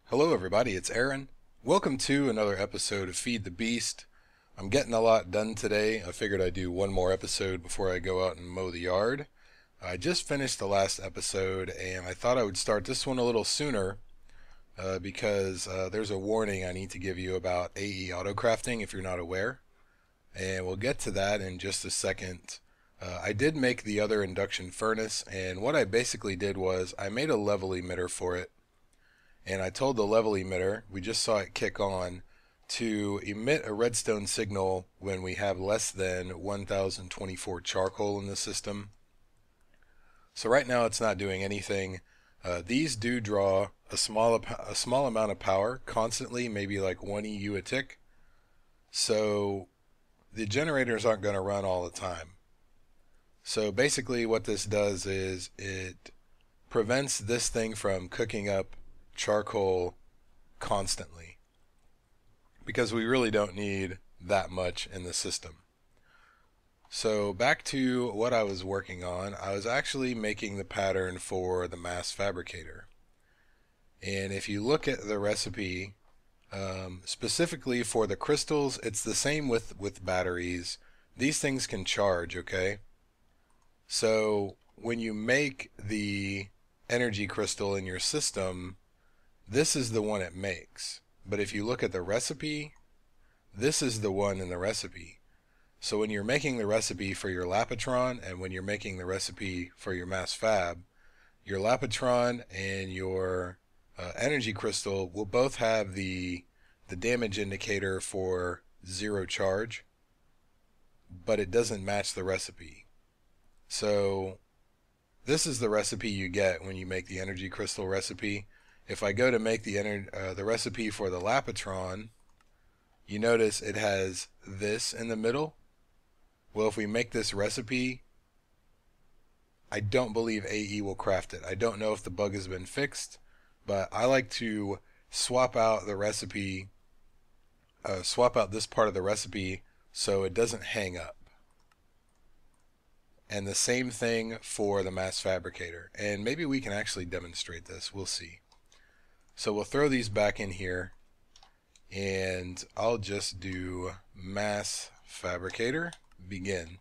Hello everybody, it's Aaron. Welcome to another episode of Feed the Beast. I'm getting a lot done today. I figured I'd do one more episode before I go out and mow the yard. I just finished the last episode and I thought I would start this one a little sooner because there's a warning I need to give you about AE autocrafting if you're not aware. And we'll get to that in just a second. I did make the other induction furnace, and what I basically did was I made a level emitter for it. And I told the level emitter, we just saw it kick on, to emit a redstone signal when we have less than 1024 charcoal in the system. So right now it's not doing anything. These do draw a small amount of power constantly, maybe like 1 EU a tick. So the generators aren't going to run all the time. So basically what this does is it prevents this thing from cooking up charcoal constantly, because we really don't need that much in the system. So back to what I was working on, I was actually making the pattern for the mass fabricator. And if you look at the recipe, specifically for the crystals, it's the same with batteries. These things can charge, okay? So when you make the energy crystal in your system, this is the one it makes. But if you look at the recipe, this is the one in the recipe. So when you're making the recipe for your Lapatron and when you're making the recipe for your mass fab, your Lapatron and your energy crystal will both have the damage indicator for 0 charge, but it doesn't match the recipe. So this is the recipe you get when you make the energy crystal recipe. If I go to make the recipe for the Lapatron, you notice it has this in the middle. Well, if we make this recipe, I don't believe AE will craft it. I don't know if the bug has been fixed, but I like to swap out the recipe, swap out this part of the recipe so it doesn't hang up. And the same thing for the mass fabricator. And maybe we can actually demonstrate this. We'll see. So we'll throw these back in here, and I'll just do mass fabricator begin.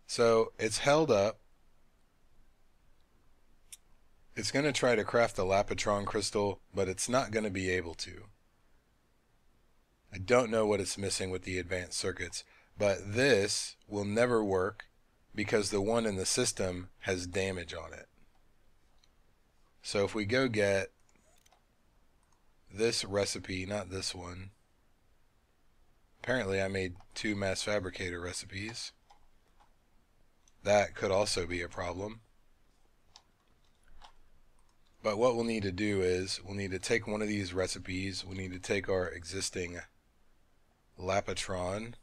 So it's held up. It's going to try to craft the Lapatron crystal, but it's not going to be able to. I don't know what it's missing with the advanced circuits, but this will never work because the one in the system has damage on it. So if we go get this recipe, not this one. Apparently I made 2 mass fabricator recipes. That could also be a problem. But what we'll need to do is we'll need to take one of these recipes. We need to take our existing Lapatron.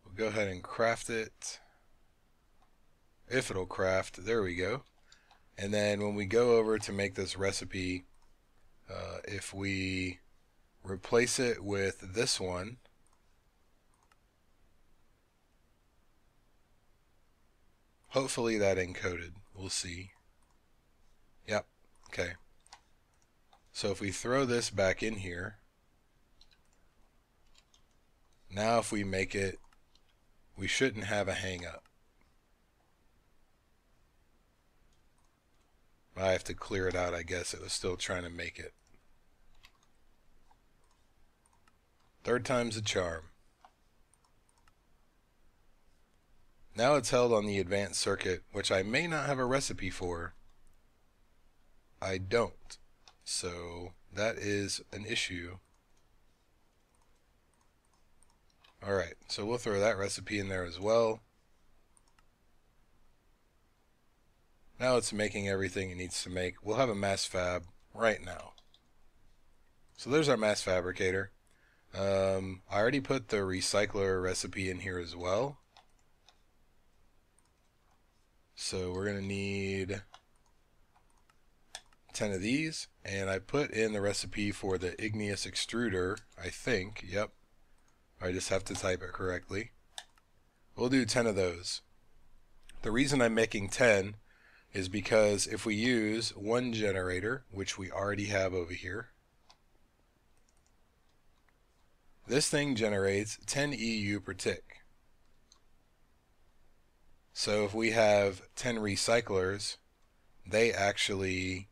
We'll go ahead and craft it. If it'll craft, there we go. And then when we go over to make this recipe, if we replace it with this one, hopefully that encoded. We'll see. Yep. Okay. So if we throw this back in here, now if we make it, we shouldn't have a hang up. I have to clear it out, I guess. It was still trying to make it. Third time's a charm. Now it's held on the advanced circuit, which I may not have a recipe for. I don't. So that is an issue. Alright, so we'll throw that recipe in there as well. Now it's making everything it needs to make. We'll have a mass fab right now. So there's our mass fabricator. I already put the recycler recipe in here as well. So we're going to need 10 of these. And I put in the recipe for the igneous extruder, I think. Yep. I just have to type it correctly. We'll do 10 of those. The reason I'm making 10 is because if we use one generator, which we already have over here, this thing generates 10 EU per tick. So if we have 10 recyclers, they actually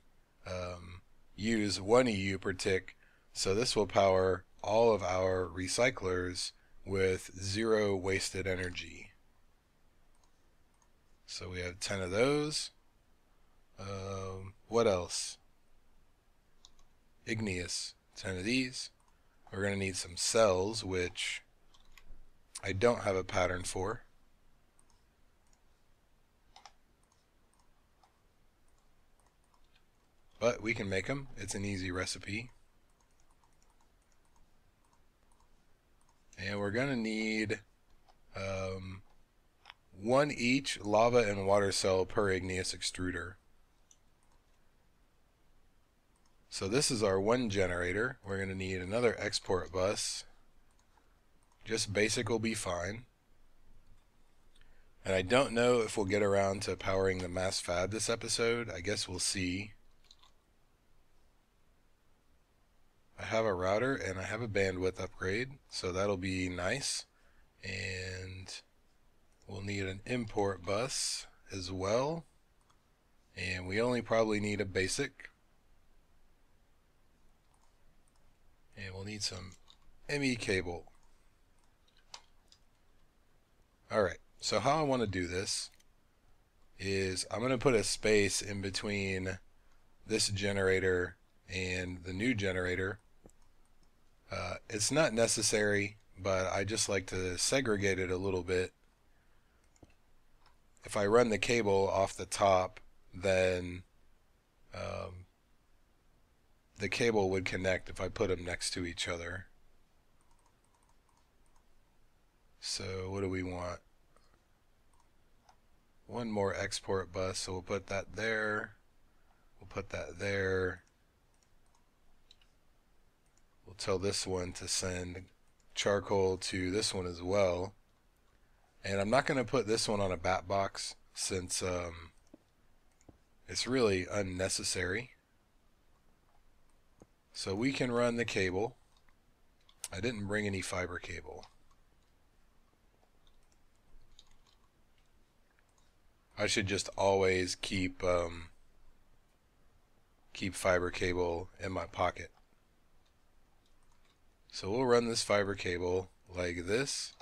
use 1 EU per tick, so this will power all of our recyclers with 0 wasted energy. So we have 10 of those. What else? Igneous, 10 of these. We're going to need some cells, which I don't have a pattern for. But we can make them. It's an easy recipe. And we're going to need 1 each lava and water cell per igneous extruder. So this is our one generator. We're going to need another export bus. Just basic will be fine. And I don't know if we'll get around to powering the mass fab this episode. I guess we'll see. I have a router and I have a bandwidth upgrade, so that'll be nice. And we'll need an import bus as well. And we only probably need a basic. And we'll need some ME cable. Alright, so how I want to do this is I'm going to put a space in between this generator and the new generator. It's not necessary, but I just like to segregate it a little bit. If I run the cable off the top, then the cable would connect if I put them next to each other. So what do we want? One more export bus, so we'll put that there. We'll put that there. We'll tell this one to send charcoal to this one as well. And I'm not going to put this one on a bat box since it's really unnecessary. So we can run the cable. I didn't bring any fiber cable. I should just always keep fiber cable in my pocket. So we'll run this fiber cable like this.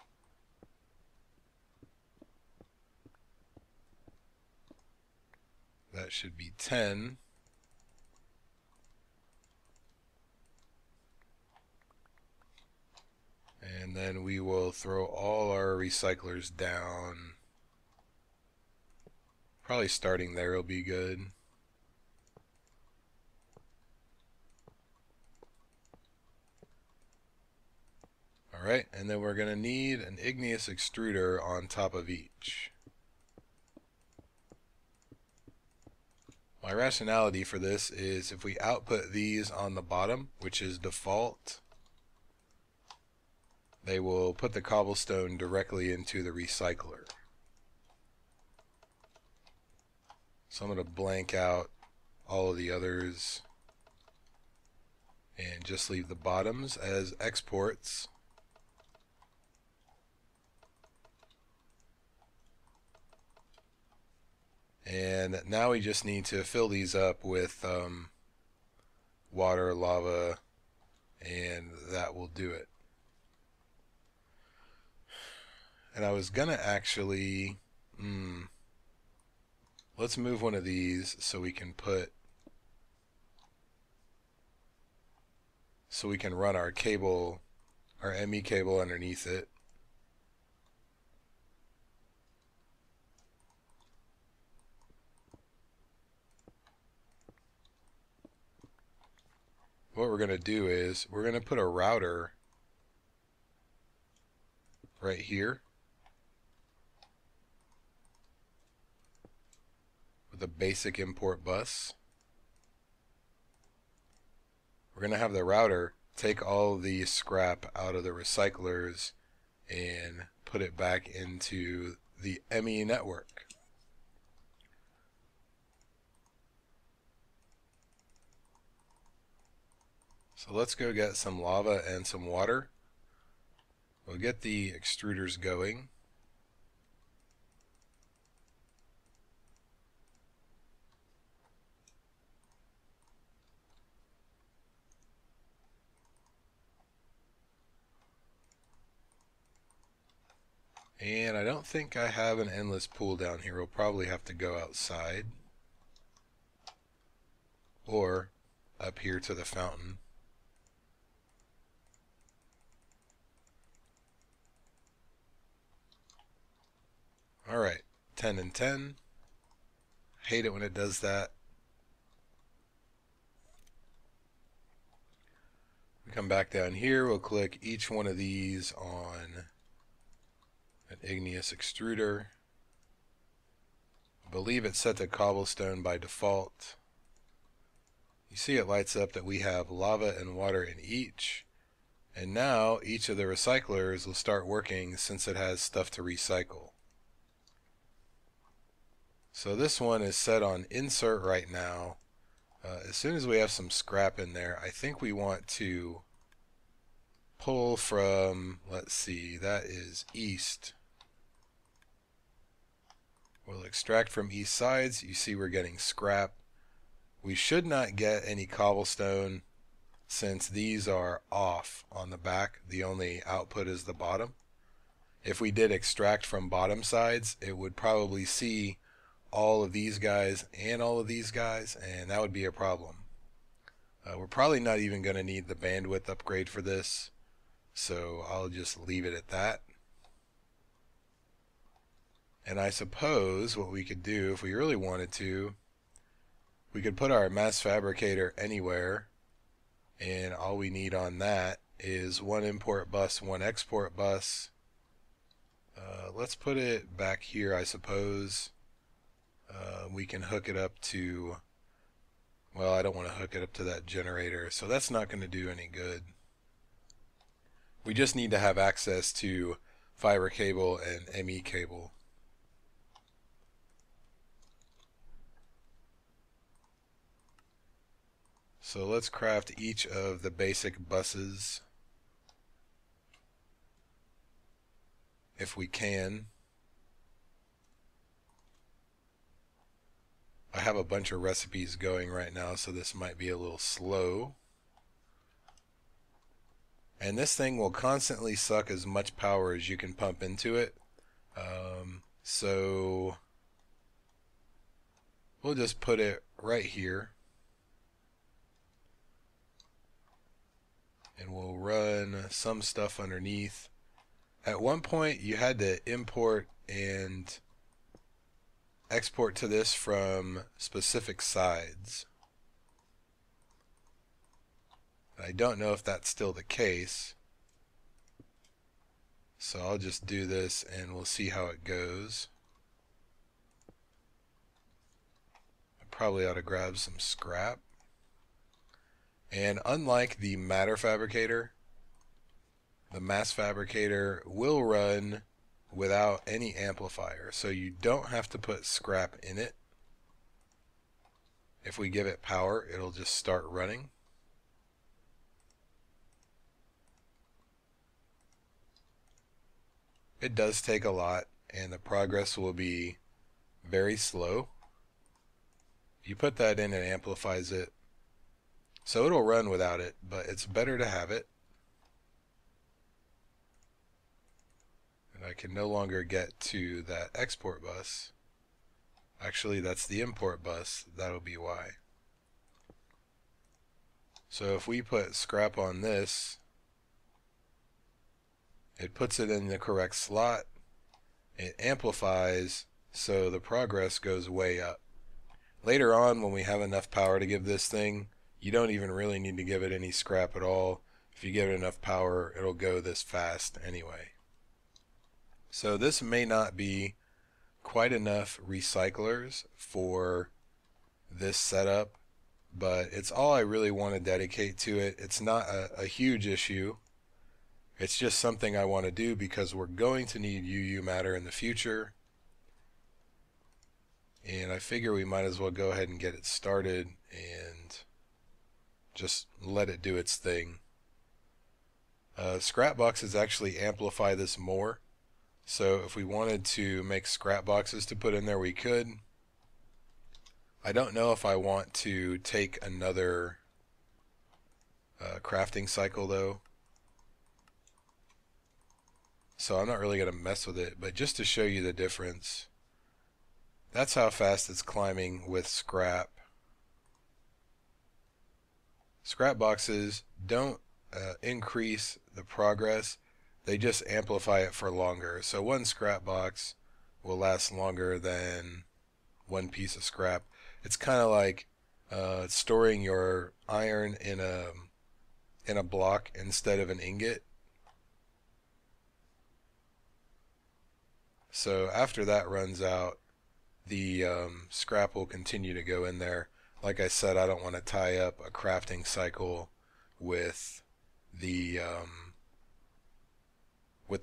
That should be 10. And then we will throw all our recyclers down. Probably starting there will be good. Alright, and then we're going to need an igneous extruder on top of each. My rationality for this is if we output these on the bottom, which is default, they will put the cobblestone directly into the recycler. So I'm going to blank out all of the others and just leave the bottoms as exports. And now we just need to fill these up with water, lava, and that will do it. And I was gonna actually, let's move one of these so we can run our cable, our ME cable underneath it. What we're going to do is we're going to put a router right here with a basic import bus. We're going to have the router take all the scrap out of the recyclers and put it back into the ME network. So let's go get some lava and some water. We'll get the extruders going. And I don't think I have an endless pool down here. We'll probably have to go outside or up here to the fountain. Alright, 10 and 10. Hate it when it does that. We come back down here, we'll click each one of these on an igneous extruder. I believe it's set to cobblestone by default. You see it lights up that we have lava and water in each. And now each of the recyclers will start working since it has stuff to recycle. So this one is set on insert right now. As soon as we have some scrap in there, I think we want to pull from, let's see, that is east. We'll extract from east sides. You see we're getting scrap. We should not get any cobblestone since these are off on the back. The only output is the bottom. If we did extract from bottom sides, it would probably see all of these guys and all of these guys, and that would be a problem. We're probably not even going to need the bandwidth upgrade for this, so I'll just leave it at that. And I suppose what we could do, if we really wanted to, we could put our mass fabricator anywhere, and all we need on that is one import bus, one export bus. Let's put it back here, I suppose. We can hook it up to, well, I don't want to hook it up to that generator, so that's not going to do any good. We just need to have access to fiber cable and ME cable. So let's craft each of the basic buses if we can. I have a bunch of recipes going right now, so this might be a little slow. And this thing will constantly suck as much power as you can pump into it. So we'll just put it right here. And we'll run some stuff underneath. At one point you had to import and export to this from specific sides. I don't know if that's still the case, so I'll just do this and we'll see how it goes. I probably ought to grab some scrap. And unlike the matter fabricator, the mass fabricator will run without any amplifier, so you don't have to put scrap in it. If we give it power, it'll just start running. It does take a lot, and the progress will be very slow. You put that in, it amplifies it, so it'll run without it, but it's better to have it. I can no longer get to that export bus. Actually, that's the import bus. That'll be why. So if we put scrap on this, it puts it in the correct slot. It amplifies, so the progress goes way up. Later on, when we have enough power to give this thing, you don't even really need to give it any scrap at all. If you give it enough power, it'll go this fast anyway. So this may not be quite enough recyclers for this setup, but it's all I really want to dedicate to it. It's not a huge issue. It's just something I want to do because we're going to need UU matter in the future. And I figure we might as well go ahead and get it started. And just let it do its thing. Scrap boxes actually amplify this more. So if we wanted to make scrap boxes to put in there, we could. I don't know if I want to take another crafting cycle though. So I'm not really going to mess with it, but just to show you the difference. That's how fast it's climbing with scrap. Scrap boxes don't increase the progress, they just amplify it for longer. So one scrap box will last longer than one piece of scrap. It's kind of like storing your iron in a block instead of an ingot. So after that runs out, the scrap will continue to go in there. Like I said, I don't want to tie up a crafting cycle with the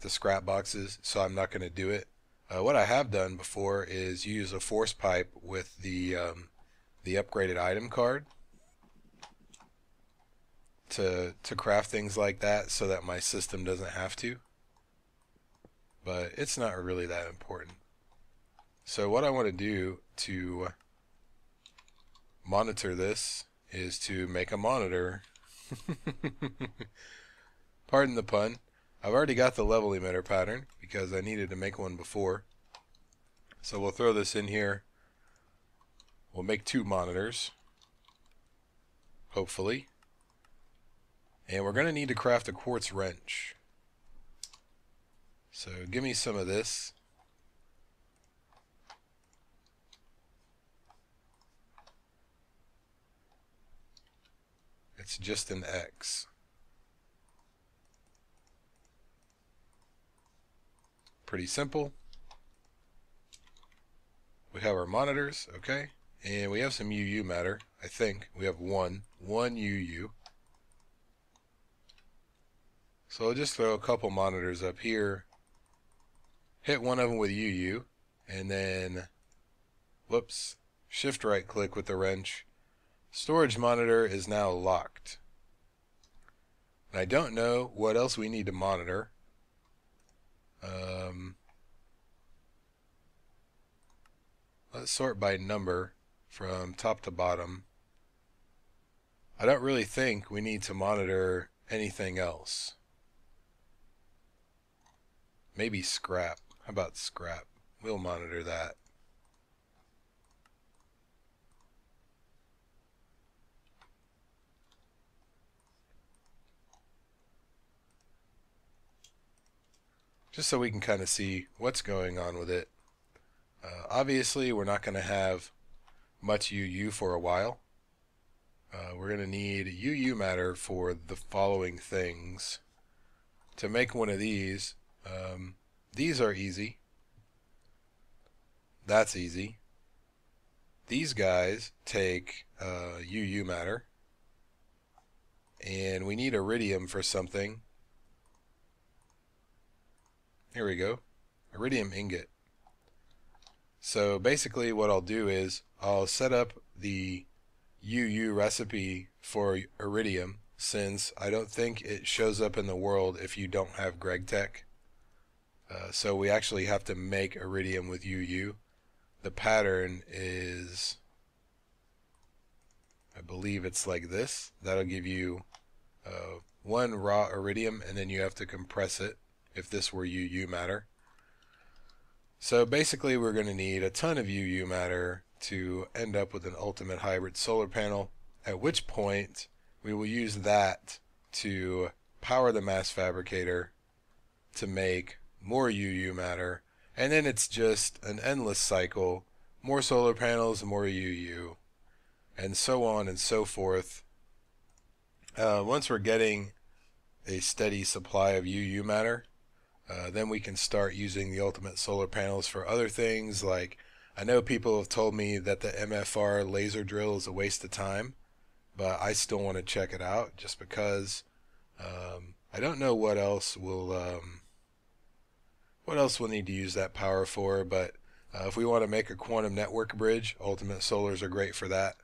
scrap boxes, so I'm not going to do it. What I have done before is use a force pipe with the upgraded item card to craft things like that, so that my system doesn't have to. But it's not really that important. So what I want to do to monitor this is to make a monitor. Pardon the pun. I've already got the level emitter pattern because I needed to make one before. So we'll throw this in here. We'll make 2 monitors, hopefully. And we're going to need to craft a quartz wrench. So give me some of this. It's just an X. Pretty simple. We have our monitors, okay, and we have some UU matter. I think we have one UU. So I'll just throw a couple monitors up here, hit one of them with UU, and then, whoops, shift right click with the wrench. Storage monitor is now locked. And I don't know what else we need to monitor. Let's sort by number from top to bottom. I don't really think we need to monitor anything else. Maybe scrap. How about scrap? We'll monitor that. Just so we can kind of see what's going on with it. Obviously, we're not going to have much UU for a while. We're going to need UU matter for the following things. To make one of these are easy. That's easy. These guys take UU matter. And we need iridium for something. Here we go. Iridium ingot. So basically what I'll do is I'll set up the UU recipe for iridium, since I don't think it shows up in the world if you don't have GregTech. So we actually have to make iridium with UU. The pattern is, I believe it's like this. That'll give you 1 raw iridium, and then you have to compress it if this were UU matter. So basically we're going to need a ton of UU matter to end up with an ultimate hybrid solar panel, at which point we will use that to power the mass fabricator to make more UU matter, and then it's just an endless cycle, more solar panels, more UU, and so on and so forth. Once we're getting a steady supply of UU matter, then we can start using the ultimate solar panels for other things. Like, I know people have told me that the MFR laser drill is a waste of time, but I still want to check it out just because I don't know what else we'll need to use that power for. But if we want to make a quantum network bridge, ultimate solars are great for that.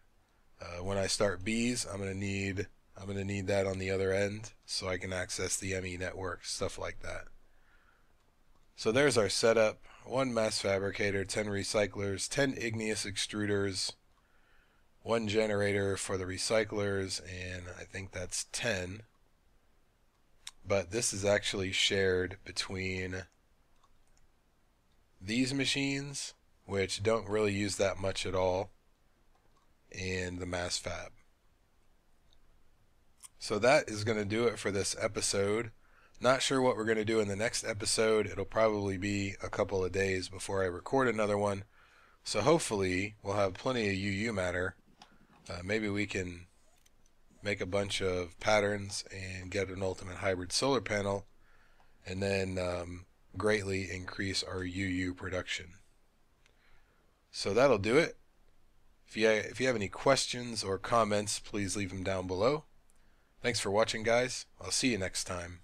When I start bees, I'm gonna need that on the other end so I can access the ME network, stuff like that. So there's our setup: one mass fabricator, 10 recyclers, 10 igneous extruders, one generator for the recyclers, and I think that's 10. But this is actually shared between these machines, which don't really use that much at all, and the mass fab. So that is going to do it for this episode. Not sure what we're going to do in the next episode. It'll probably be a couple of days before I record another one. So hopefully we'll have plenty of UU matter. Maybe we can make a bunch of patterns and get an ultimate hybrid solar panel, and then greatly increase our UU production. So that'll do it. If you have any questions or comments, please leave them down below. Thanks for watching, guys. I'll see you next time.